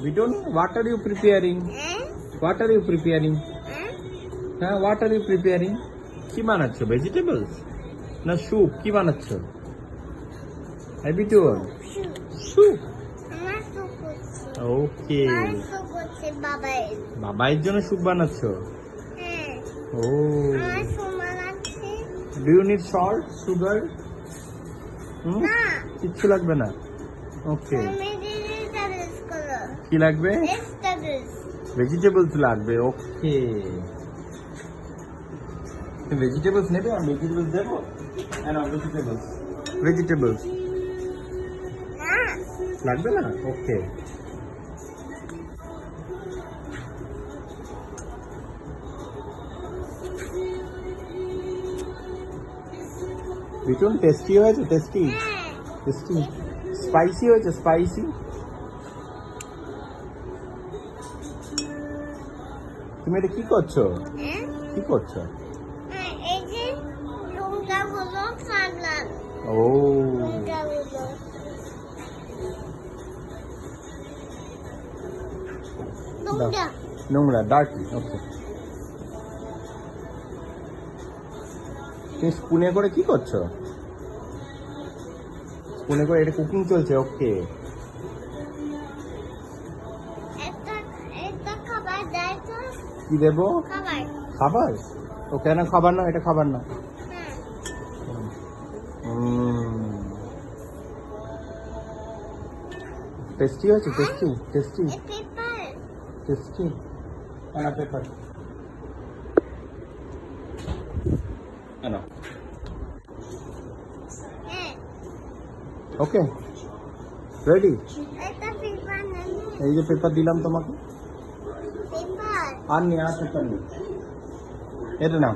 Bitun, what are you preparing? What are you preparing? What are you preparing? কি বানাচ্ছো? Vegetables না soup? কি বানাচ্ছো? এই Vuitton, soup. Okay, বাবাইয়ের জন্য স্যুপ বানাচ্ছো? ও, do you need salt, sugar? কিচ্ছু লাগবে না। ওকে, কি লাগবে? ভেজিটেবলস লাগবে। ওকে, ভেজিটেবলস নেবে? আমি ভেজিটেবলস দেবো। ভেজিটেবলস, ভেজিটেবলস লাগবে না। ওকে, বিটুন টেস্টি হয়েছে? Tasty, tasty. স্পাইসি হয়েছে? স্পাইসি। তুমি এটা কি করছো? কি করছো? ও, নোংরা, ডার্টি। ওকে, তুমি স্পুনে করে কি করছো? স্পুনে করে এটা কুকিং চলছে। ওকে, কি দেবো? খাবার। ও কেন খাবার না? এটা খাবার না। টেস্টি হয়েছে? Tasty, tasty, tasty. পেপার কেন? ওকে, রেডি। এই যে পেপার দিলাম তোমাকে। আর নেই, আর পেপার নেই। এটা নাও।